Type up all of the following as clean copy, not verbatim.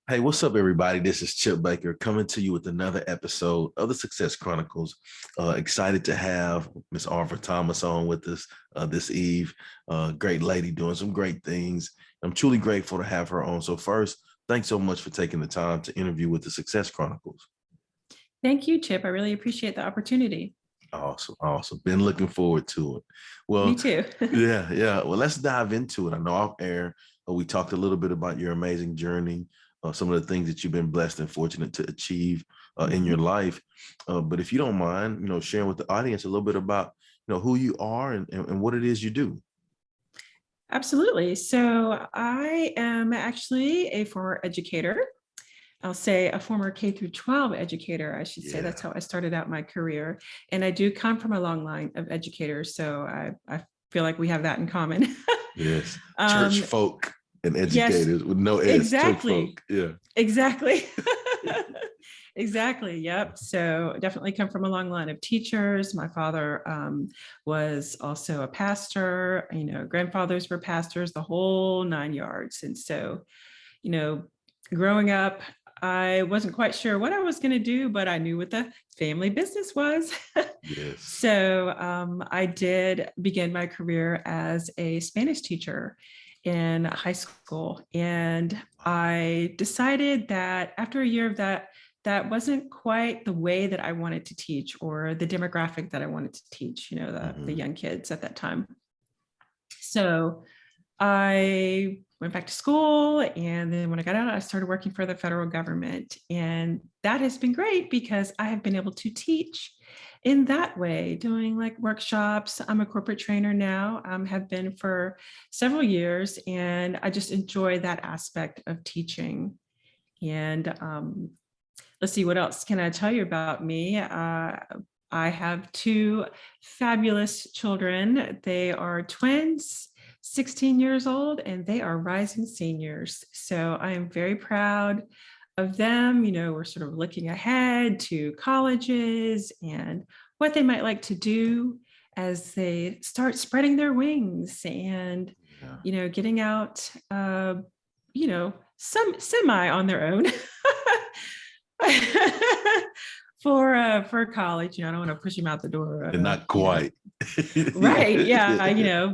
Hey, what's up, everybody? This is Chip Baker coming to you with another episode of the Success Chronicles. Excited to have Miss Arthur Thomas on with us this eve. Great lady doing some great things. I'm truly grateful to have her on. So first, thanks so much for taking the time to interview with the Success Chronicles. Thank you, Chip. I really appreciate the opportunity. Awesome, awesome. Been looking forward to it. Me Well, too. yeah. Well, let's dive into it. I know off air, we talked a little bit about your amazing journey, some of the things that you've been blessed and fortunate to achieve in your Mhm. life. But if you don't mind, sharing with the audience a little bit about, who you are and what it is you do. Absolutely. So I am actually a former educator. I'll say a former K through 12 educator, I should say. Yeah. That's how I started out my career. And I do come from a long line of educators. So I feel like we have that in common. Yes. Church um, folk and yes, educators with no S, church exactly. folk. Yeah. Exactly. Exactly. Yep. So definitely come from a long line of teachers. My father was also a pastor. Grandfathers were pastors, the whole nine yards. And so, you know, growing up, I wasn't quite sure what I was going to do, but I knew what the family business was. Yes. So I did begin my career as a Spanish teacher in high school. And I decided that after a year of that, that wasn't quite the way that I wanted to teach or the demographic that I wanted to teach, the Mhm. young kids at that time. So I went back to school. And then when I got out, I started working for the federal government. And that has been great because I have been able to teach in that way, doing like workshops. I'm a corporate trainer now, have been for several years. And I just enjoy that aspect of teaching. And let's see, what else can I tell you about me? I have two fabulous children. They are twins, 16 years old, and they are rising seniors. So I am very proud of them. We're sort of looking ahead to colleges and what they might like to do as they start spreading their wings and, Yeah. getting out, some semi on their own. For college, I don't want to push him out the door. And not quite. Right? Yeah, Yeah.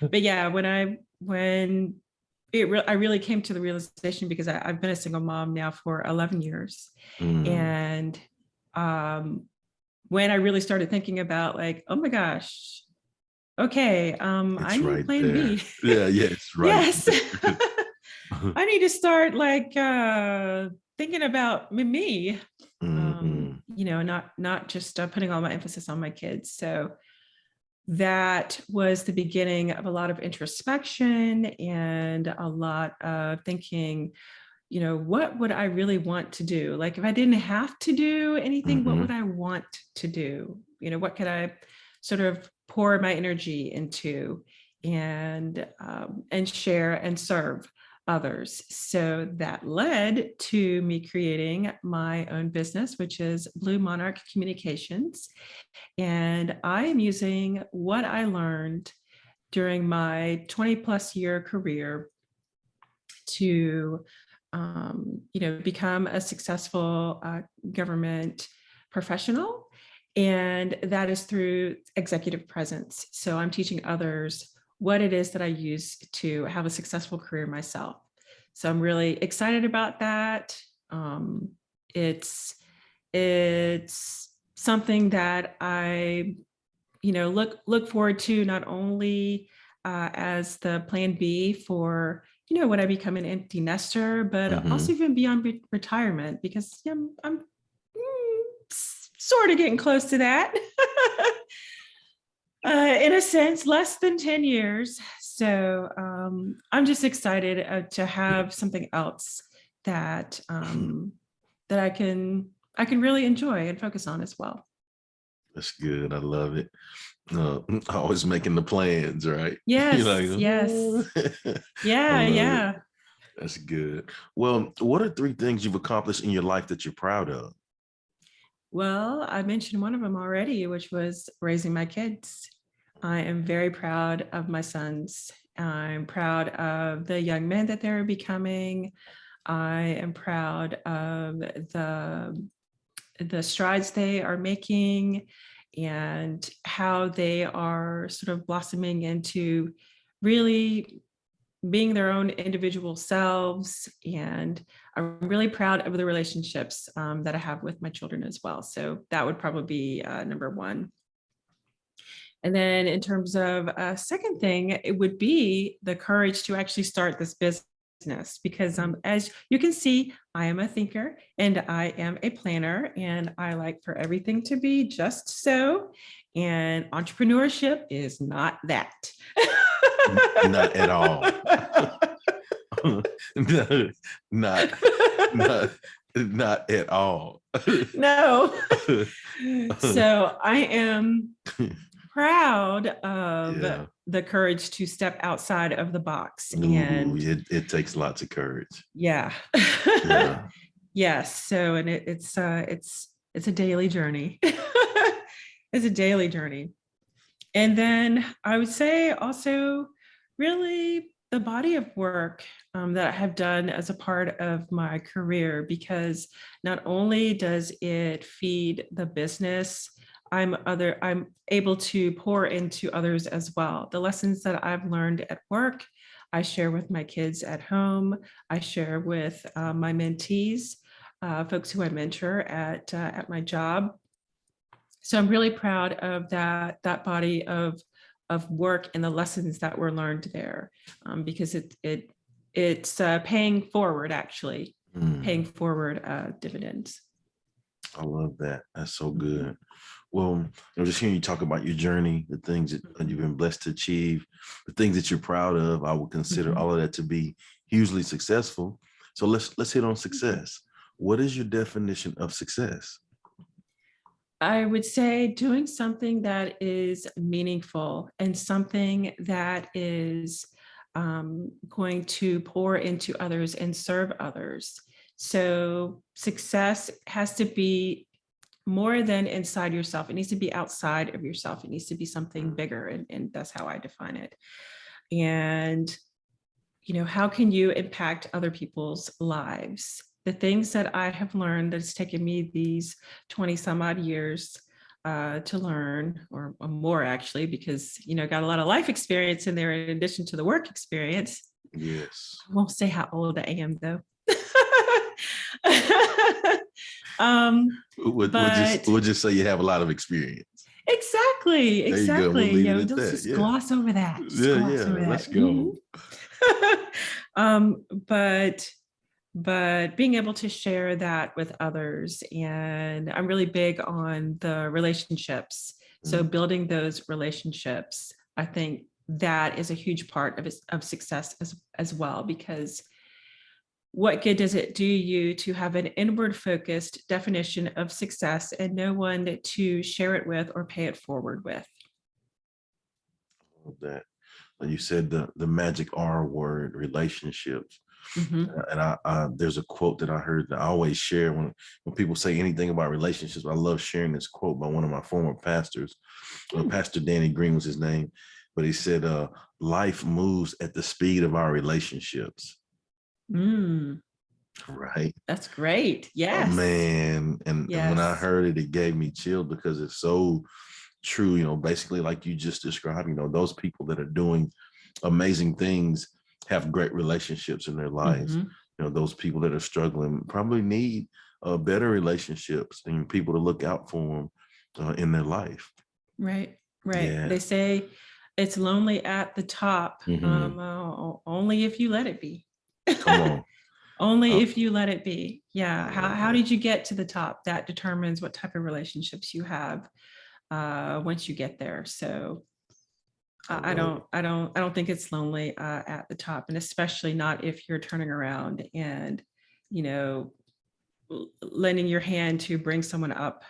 but yeah, when I really came to the realization because I've been a single mom now for 11 years, Mm, and um, when I really started thinking about like, oh my gosh, okay, I it's need right Plan there. B. Yeah, yeah, it's right Yes. there. I need to start like thinking about me, Hmm. not just putting all my emphasis on my kids. So that was the beginning of a lot of introspection and a lot of thinking, what would I really want to do? Like if I didn't have to do anything, what would Hmm. I want to do? What could I sort of pour my energy into and share and serve others? So that led to me creating my own business, which is Blue Monarch Communications. And I am using what I learned during my 20 plus year career to become a successful government professional. And that is through executive presence. So I'm teaching others what it is that I use to have a successful career myself. So I'm really excited about that. It's it's something that I look forward to not only as the plan B for when I become an empty nester, but also Hmm. even beyond retirement, because I'm sort of getting close to that. In a sense, less than 10 years. So I'm just excited to have something else that that I can really enjoy and focus on as well. That's good. I love it. Always making the plans, right? You're Yes, like, yes. I Yeah, love it. yeah. That's good. Well, what are three things you've accomplished in your life that you're proud of? Well, I mentioned one of them already, which was raising my kids. I am very proud of my sons. I'm proud of the young men that they're becoming. I am proud of the strides they are making and how they are sort of blossoming into really being their own individual selves. And I'm really proud of the relationships that I have with my children as well. So that would probably be number one. And then in terms of a second thing, it would be the courage to actually start this business. Because as you can see, I am a thinker and I am a planner, and I like for everything to be just so. And entrepreneurship is not that. Not at all. not, not at all. No. So I am proud of Yeah. the courage to step outside of the box. Ooh, And it takes lots of courage. yeah. Yeah. Yes. So, and it's a daily journey. It's a daily journey. And then I would say also really the body of work that I have done as a part of my career, because not only does it feed the business, I'm able to pour into others as well. The lessons that I've learned at work, I share with my kids at home. I share with my mentees, folks who I mentor at my job. So I'm really proud of that body of work and the lessons that were learned there, because it's paying forward, actually paying forward dividends. I love that. That's so good. Well, just hearing you talk about your journey, the things that you've been blessed to achieve, the things that you're proud of, I would consider all of that to be hugely successful. So let's hit on success. What is your definition of success? I would say doing something that is meaningful and something that is going to pour into others and serve others. So success has to be more than inside yourself. It needs to be outside of yourself. It needs to be something bigger. And that's how I define it. And, how can you impact other people's lives? The things that I have learned, that's taken me these 20 some odd years to learn, or more actually, because, got a lot of life experience in there in addition to the work experience. Yes. I won't say how old I am though. We'll just say you have a lot lot of experience. Exactly. There you go. We'll Exactly. leave it at Don't that. just Yeah. gloss over that. Let's go. But being able to share that with others, and I'm really big on the relationships. So building those relationships, I think that is a huge part of success as well, because what good does it do you to have an inward focused definition of success and no one to share it with or pay it forward with? That you said the magic R word, relationships. And I there's a quote that I heard that I always share when people say anything about relationships. I love sharing this quote by one of my former pastors. Pastor Danny Green was his name, but he said, life moves at the speed of our relationships. Right. That's great. Yes. Oh, man. And when I heard it, it gave me chills, because it's so true. Basically, like you just described, those people that are doing amazing things have great relationships in their lives. Those people that are struggling probably need better relationships and people to look out for them in their life. Right. Yeah. They say it's lonely at the top, only if you let it be. Come on. Only if you let it be. Yeah. How did you get to the top? That determines what type of relationships you have once you get there. So I don't think it's lonely at the top, and especially not if you're turning around and, lending your hand to bring someone up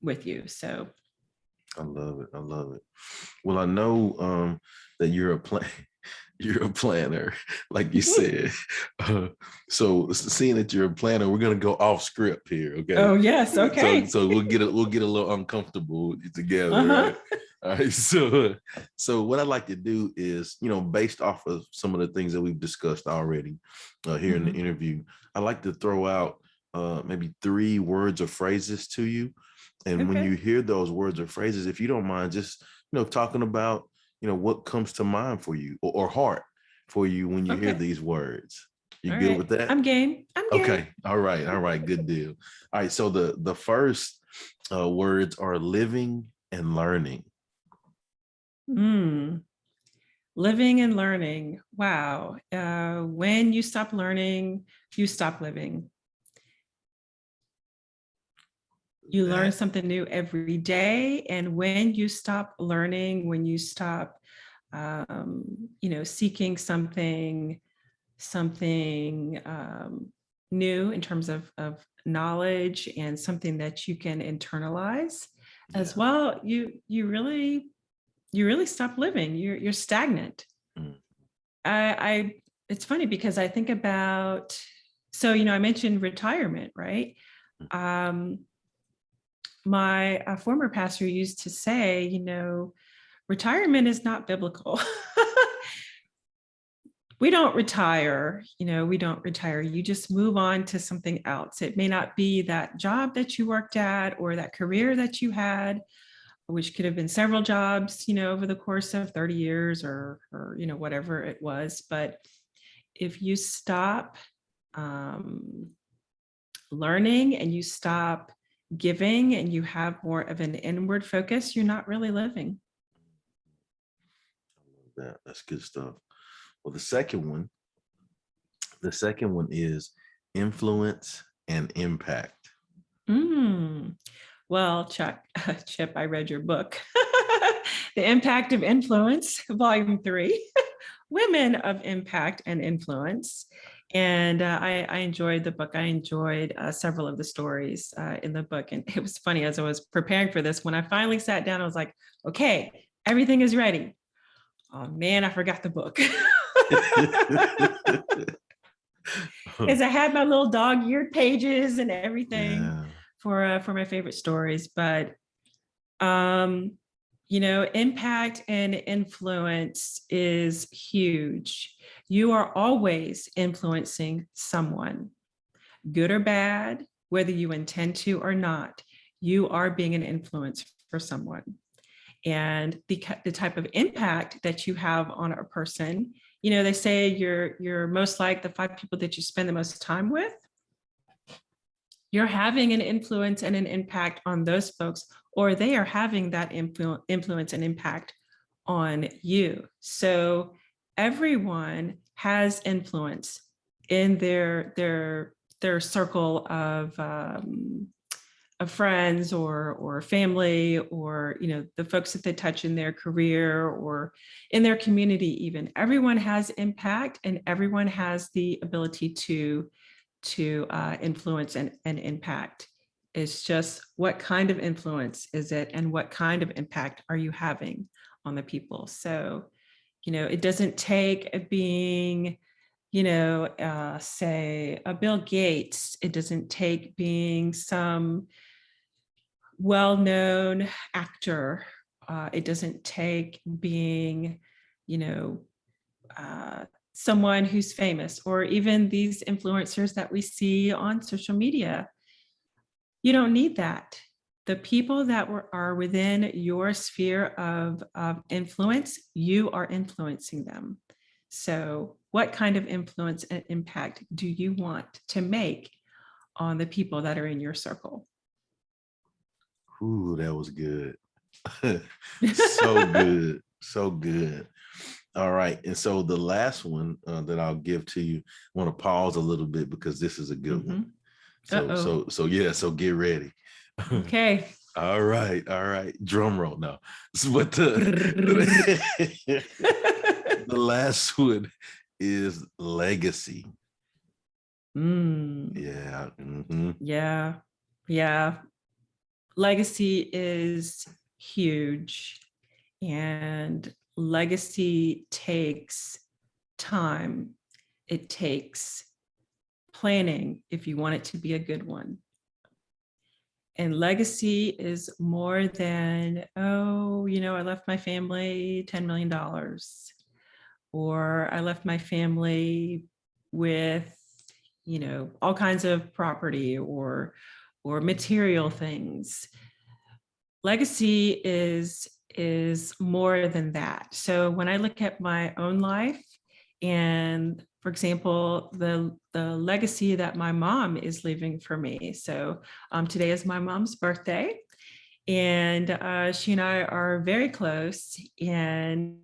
with you. So I love it. I love it. Well, I know that you're a planner, like you said. So seeing that you're a planner, we're gonna go off script here, okay? Oh yes, okay. So we'll get a little uncomfortable together, right? All right. So what I like to do is, based off of some of the things that we've discussed already here in the Mhm. interview, I like to throw out maybe 3 words or phrases to you. And when Okay. you hear those words or phrases, if you don't mind, just, talking about, what comes to mind for you or heart for you when you hear Okay. these words. You All good right. with that? I'm game. I'm game. Okay. All right. All right. Good deal. All right. So the first words are living and learning. Mm. Living and learning. Wow. When you stop learning, you stop living. You learn That, something new every day. And when you stop learning, when you stop, seeking something new in terms of knowledge and something that you can internalize as yeah. well, you really stop living. You're stagnant. Mm, I it's funny because I think about, so I mentioned retirement, right? mm, um my former pastor used to say, retirement is not biblical. We don't retire, we don't retire. You just move on to something else. It may not be that job that you worked at or that career that you had, which could have been several jobs, over the course of 30 years or whatever it was. But if you stop um, learning and you stop giving and you have more of an inward focus, you're not really living. I love that. That's good stuff. Well, the second one is influence and impact. Mm. Well, Chuck, Chip, I read your book, The Impact of Influence, Volume 3, Women of Impact and Influence. And I enjoyed the book. I enjoyed several of the stories in the book. And it was funny, as I was preparing for this, when I finally sat down, I was like, okay, everything is ready. Oh man, I forgot the book. Because I had my little dog-eared pages and everything Yeah. for my favorite stories. But um, impact and influence is huge. You are always influencing someone, good or bad, whether you intend to or not. You are being an influence for someone. And the type of impact that you have on a person, they say you're most like the 5 people that you spend the most time with. You're having an influence and an impact on those folks, or they are having that influence and impact on you. So everyone has influence in their circle of friends or family, or the folks that they touch in their career or in their community. Even everyone has impact, and everyone has the ability to influence and impact. It's just, what kind of influence is it, and what kind of impact are you having on the people? So, it doesn't take being, say a Bill Gates. It doesn't take being some well-known actor. It doesn't take being, you know, someone who's famous, or even these influencers that we see on social media. You don't need that. The people that are within your sphere of influence, you are influencing them. So, what kind of influence and impact do you want to make on the people that are in your circle? Ooh, that was good. So good. So good. All right. And so the last one that I'll give to you, I want to pause a little bit because this is a good one. Mhm. So, Uh-oh. so yeah, so get ready. Okay. All right, all right. Drum roll now. But the last one is legacy. Mm, Yeah. Hmm. yeah. Yeah. Legacy is huge, and legacy takes time. It takes planning if you want it to be a good one. And legacy is more than, oh, I left my family $10 million, or I left my family with, all kinds of property or material things. Legacy is more than that. So when I look at my own life, and for example, the legacy that my mom is leaving for me. So today is my mom's birthday, and she and I are very close. And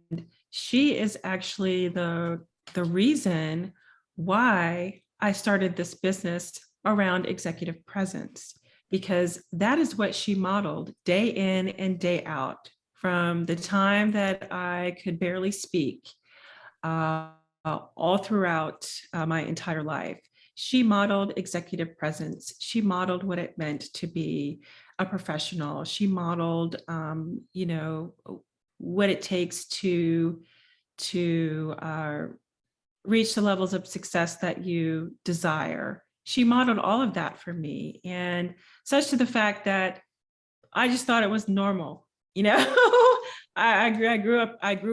she is actually the reason why I started this business around executive presence, because that is what she modeled day in and day out from the time that I could barely speak, all throughout my entire life. She modeled executive presence. She modeled what it meant to be a professional. She modeled, what it takes to reach the levels of success that you desire. She modeled all of that for me, and such to the fact that I just thought it was normal. I grew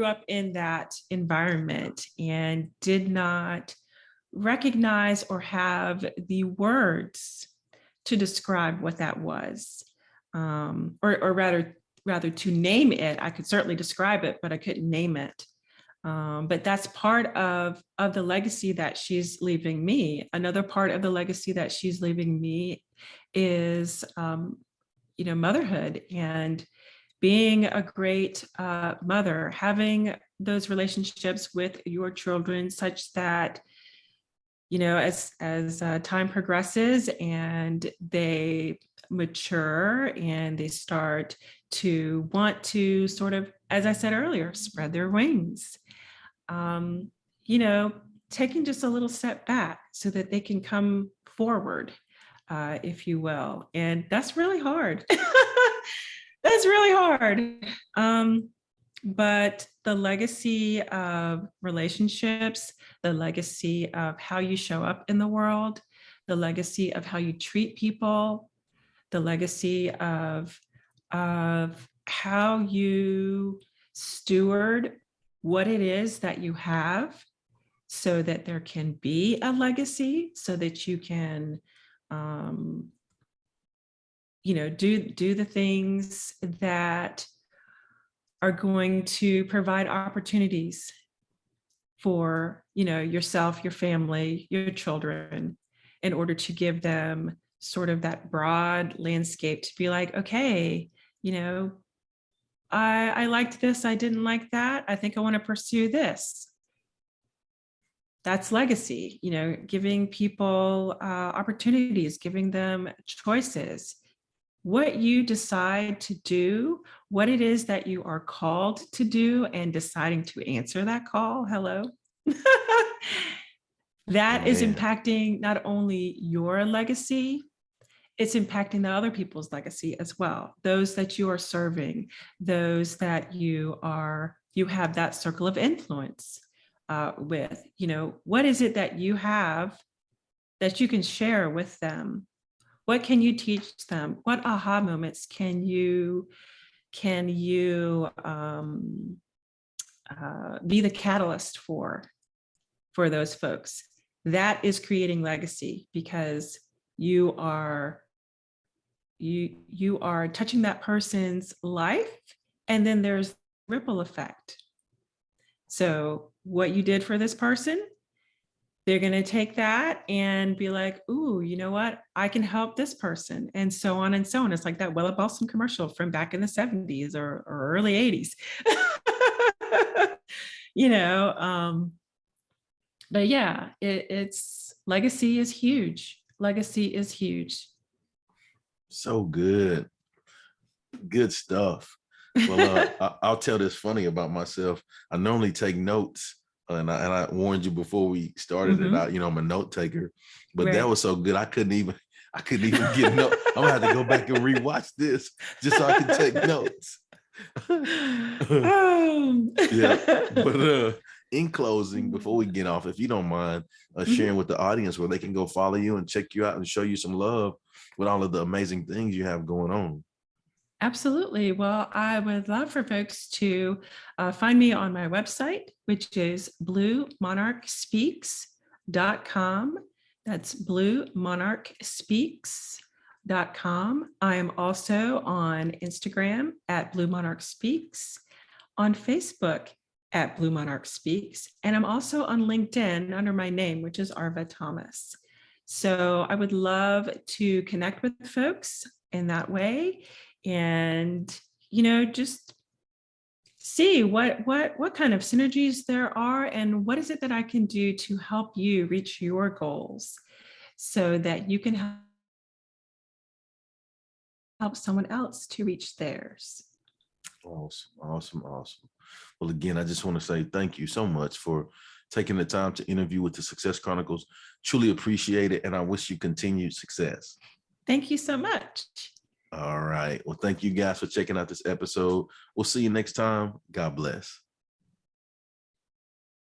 up in that environment and did not recognize or have the words to describe what that was, or rather to name it. I could certainly describe it, but I couldn't name it. But that's part of the legacy that she's leaving me. Another part of the legacy that she's leaving me is, motherhood, and being a great mother, having those relationships with your children such that, as time progresses and they mature and they start to want to sort of, as I said earlier, spread their wings, taking just a little step back so that they can come forward, if you will. And that's really hard. That's really hard. But the legacy of relationships, the legacy of how you show up in the world, the legacy of how you treat people, the legacy of how you steward what it is that you have, so that there can be a legacy, so that you can do the things that are going to provide opportunities for, yourself, your family, your children, in order to give them sort of that broad landscape to be like, okay, I liked this, I didn't like that, I think I want to pursue this. That's legacy, giving people opportunities, giving them choices. What you decide to do, what it is that you are called to do, and deciding to answer that call. Hello. That is impacting not only your legacy, it's impacting the other people's legacy as well. Those that you are serving, those that you have that circle of influence with. What is it that you have that you can share with them? What can you teach them? What aha moments can you be the catalyst for those folks? That is creating legacy, because you are touching that person's life, and then there's ripple effect. So what you did for this person, they're going to take that and be like, ooh, you know what? I can help this person, and so on and so on. It's like that Wella Balsam commercial from back in the 70s or early 80s. But yeah, it's legacy is huge. Legacy is huge. So good. Good stuff. Well, I'll tell this funny about myself. I normally take notes, and I warned you before we started it out. I'm a note taker, but that was so good I couldn't even get notes. I'm gonna have to go back and rewatch this just so I can take notes. Yeah, but in closing, before we get off, if you don't mind sharing Mhm. with the audience where they can go follow you and check you out and show you some love with all of the amazing things you have going on. Absolutely. Well, I would love for folks to find me on my website, which is bluemonarchspeaks.com. That's bluemonarchspeaks.com. I am also on Instagram at Blue Monarch Speaks, on Facebook at Blue Monarch Speaks, and I'm also on LinkedIn under my name, which is Arva Thomas. So I would love to connect with folks in that way, and just see what kind of synergies there are, and what is it that I can do to help you reach your goals so that you can help someone else to reach theirs. Awesome, awesome, awesome. Well, again, I just want to say thank you so much for taking the time to interview with the Success Chronicles. Truly appreciate it, and I wish you continued success. Thank you so much. All right. Well, thank you guys for checking out this episode. We'll see you next time. God bless.